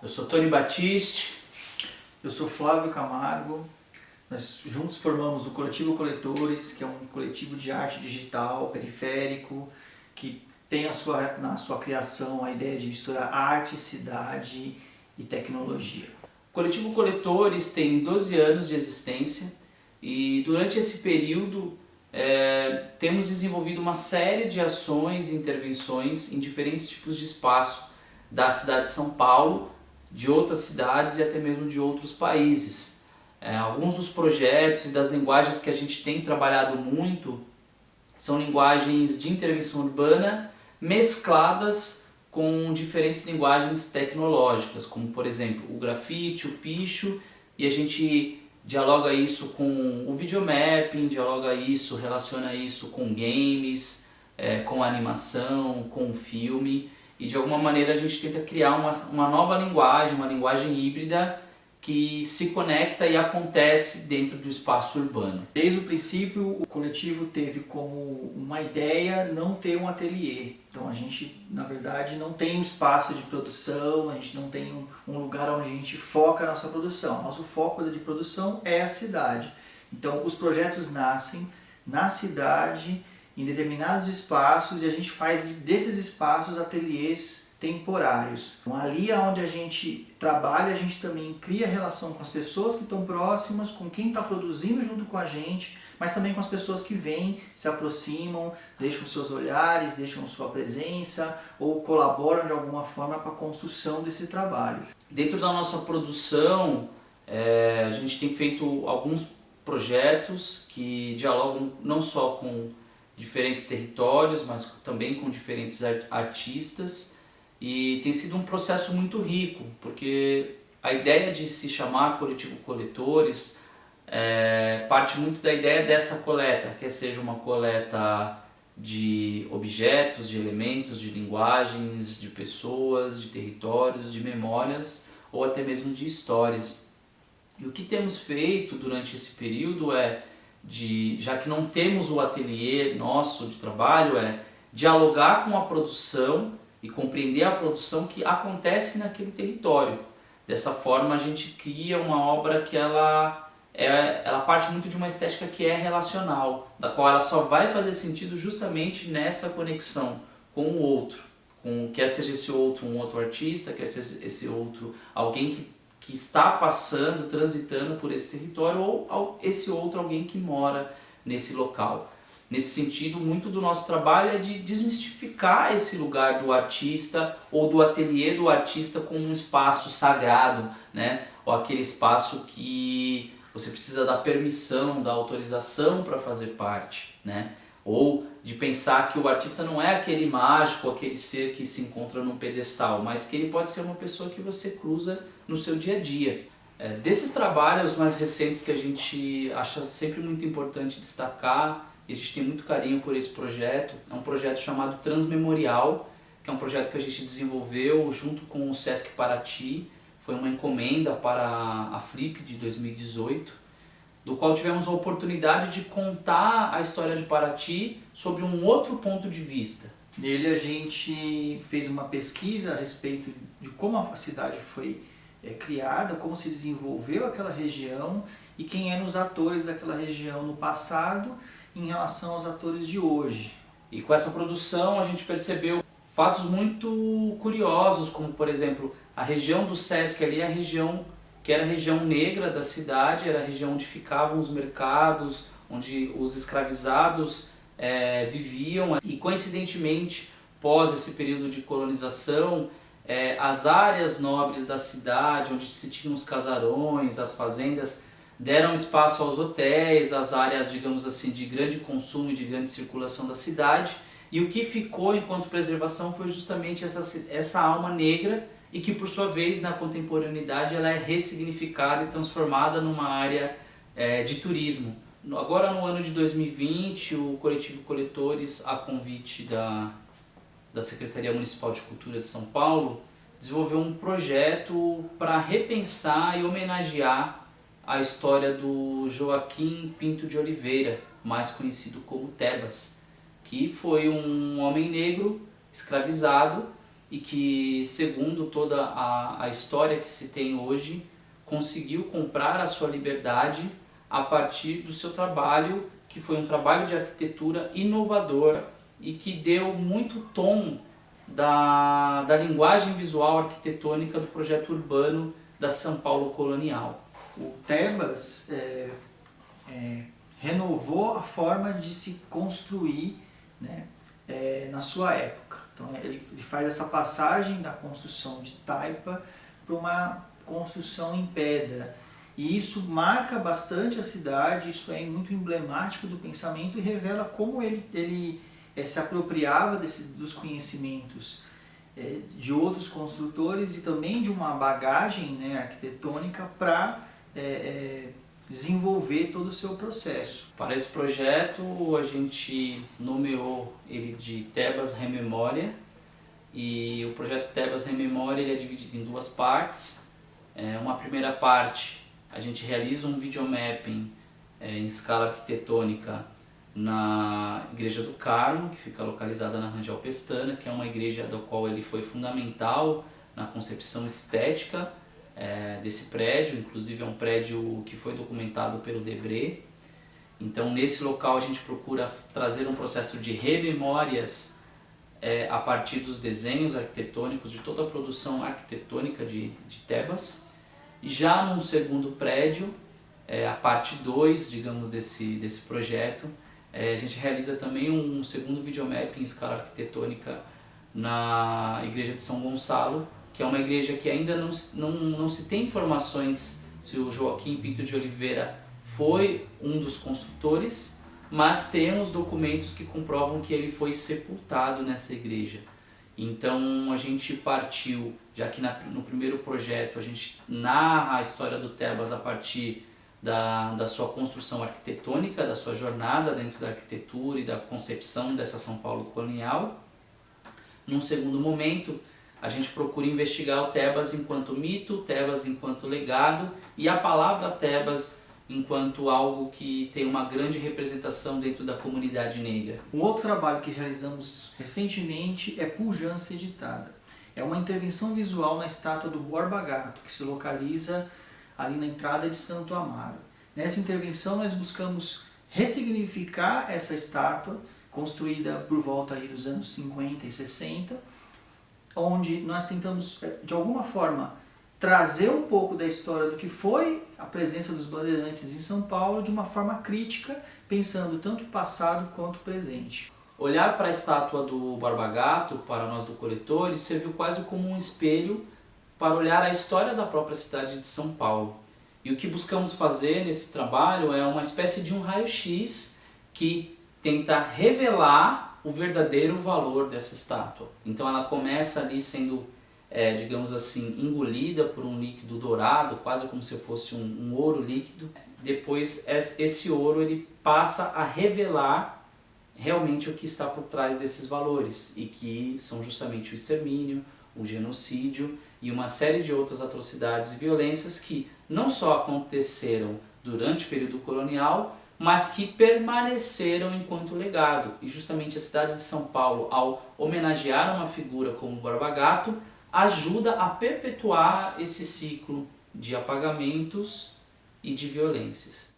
Eu sou Tony Batiste. Eu sou Flávio Camargo. Nós juntos formamos o Coletivo Coletores, que é um coletivo de arte digital, periférico, que tem na sua criação a ideia de misturar arte, cidade e tecnologia. O Coletivo Coletores tem 12 anos de existência e durante esse período temos desenvolvido uma série de ações e intervenções em diferentes tipos de espaço da cidade de São Paulo, de outras cidades e até mesmo de outros países. Alguns dos projetos e das linguagens que a gente tem trabalhado muito são linguagens de intervenção urbana mescladas com diferentes linguagens tecnológicas, como por exemplo o grafite, o picho, e a gente dialoga isso com o videomapping, relaciona isso com games, com animação, com filme, e de alguma maneira a gente tenta criar uma nova linguagem, uma linguagem híbrida que se conecta e acontece dentro do espaço urbano. Desde o princípio, o coletivo teve como uma ideia não ter um ateliê. Então a gente, na verdade, não tem um espaço de produção, a gente não tem um lugar onde a gente foca a nossa produção. Nosso foco de produção é a cidade. Então os projetos nascem na cidade, em determinados espaços, e a gente faz desses espaços ateliês temporários. Então, ali onde a gente trabalha, a gente também cria relação com as pessoas que estão próximas, com quem está produzindo junto com a gente, mas também com as pessoas que vêm, se aproximam, deixam seus olhares, deixam sua presença ou colaboram de alguma forma para a construção desse trabalho. Dentro da nossa produção, a gente tem feito alguns projetos que dialogam não só com diferentes territórios, mas também com diferentes artistas, e tem sido um processo muito rico, porque a ideia de se chamar Coletivo Coletores parte muito da ideia dessa coleta, que seja uma coleta de objetos, de elementos, de linguagens, de pessoas, de territórios, de memórias ou até mesmo de histórias. E o que temos feito durante esse período já que não temos o ateliê nosso de trabalho, dialogar com a produção e compreender a produção que acontece naquele território. Dessa forma a gente cria uma obra que ela parte muito de uma estética que é relacional, da qual ela só vai fazer sentido justamente nessa conexão com o outro, quer seja esse outro um outro artista, quer seja esse outro alguém que está passando, transitando por esse território, ou esse outro alguém que mora nesse local. Nesse sentido, muito do nosso trabalho é de desmistificar esse lugar do artista ou do ateliê do artista como um espaço sagrado, né? Ou aquele espaço que você precisa da permissão, da autorização para fazer parte, né? Ou de pensar que o artista não é aquele mágico, aquele ser que se encontra num pedestal, mas que ele pode ser uma pessoa que você cruza no seu dia a dia. Desses trabalhos mais recentes que a gente acha sempre muito importante destacar, e a gente tem muito carinho por esse projeto, é um projeto chamado Transmemorial, que é um projeto que a gente desenvolveu junto com o Sesc Paraty, foi uma encomenda para a Flip de 2018, do qual tivemos a oportunidade de contar a história de Paraty sobre um outro ponto de vista. Nele a gente fez uma pesquisa a respeito de como a cidade foi criada, como se desenvolveu aquela região e quem eram os atores daquela região no passado em relação aos atores de hoje. E com essa produção a gente percebeu fatos muito curiosos, como por exemplo, a região do Sesc ali é a região que era a região negra da cidade, era a região onde ficavam os mercados, onde os escravizados viviam. E coincidentemente, pós esse período de colonização, as áreas nobres da cidade, onde se tinham os casarões, as fazendas, deram espaço aos hotéis, às áreas, digamos assim, de grande consumo e de grande circulação da cidade. E o que ficou enquanto preservação foi justamente essa alma negra, e que por sua vez na contemporaneidade ela é ressignificada e transformada numa área de turismo. Agora no ano de 2020, o Coletivo Coletores, a convite da Secretaria Municipal de Cultura de São Paulo, desenvolveu um projeto para repensar e homenagear a história do Joaquim Pinto de Oliveira, mais conhecido como Tebas, que foi um homem negro escravizado e que, segundo toda a história que se tem hoje, conseguiu comprar a sua liberdade a partir do seu trabalho, que foi um trabalho de arquitetura inovador e que deu muito tom da linguagem visual arquitetônica do projeto urbano da São Paulo colonial. O Tebas renovou a forma de se construir, né, na sua época. Então ele faz essa passagem da construção de taipa para uma construção em pedra. E isso marca bastante a cidade, isso é muito emblemático do pensamento e revela como ele se apropriava dos conhecimentos de outros construtores e também de uma bagagem, né, arquitetônica para desenvolver todo o seu processo. Para esse projeto a gente nomeou ele de Tebas Rememoria, e o projeto Tebas Rememoria ele é dividido em duas partes. Uma primeira parte a gente realiza um videomapping em escala arquitetônica na Igreja do Carmo, que fica localizada na Rangel Pestana, que é uma igreja da qual ele foi fundamental na concepção estética desse prédio. Inclusive é um prédio que foi documentado pelo Debré. Então nesse local a gente procura trazer um processo de rememórias a partir dos desenhos arquitetônicos, de toda a produção arquitetônica de Tebas. E já num segundo prédio, a parte 2, digamos, desse projeto, a gente realiza também um segundo videomapping em escala arquitetônica na Igreja de São Gonçalo, que é uma igreja que ainda não se tem informações se o Joaquim Pinto de Oliveira foi um dos construtores, mas temos documentos que comprovam que ele foi sepultado nessa igreja. Então a gente partiu, já que no primeiro projeto a gente narra a história do Tebas a partir da sua construção arquitetônica, da sua jornada dentro da arquitetura e da concepção dessa São Paulo colonial. Num segundo momento, a gente procura investigar o Tebas enquanto mito, Tebas enquanto legado e a palavra Tebas enquanto algo que tem uma grande representação dentro da comunidade negra. Um outro trabalho que realizamos recentemente é Pujança Editada. É uma intervenção visual na estátua do Borba Gato, que se localiza ali na entrada de Santo Amaro. Nessa intervenção nós buscamos ressignificar essa estátua, construída por volta aí dos anos 50 e 60, onde nós tentamos, de alguma forma, trazer um pouco da história do que foi a presença dos bandeirantes em São Paulo de uma forma crítica, pensando tanto o passado quanto o presente. Olhar para a estátua do Borba Gato, para nós do Coletores, serviu quase como um espelho para olhar a história da própria cidade de São Paulo. E o que buscamos fazer nesse trabalho é uma espécie de um raio-x que tenta revelar o verdadeiro valor dessa estátua. Então ela começa ali sendo, digamos assim, engolida por um líquido dourado, quase como se fosse um ouro líquido. Depois esse ouro ele passa a revelar realmente o que está por trás desses valores, e que são justamente o extermínio, o genocídio e uma série de outras atrocidades e violências que não só aconteceram durante o período colonial, mas que permaneceram enquanto legado. E justamente a cidade de São Paulo, ao homenagear uma figura como o Borba Gato, ajuda a perpetuar esse ciclo de apagamentos e de violências.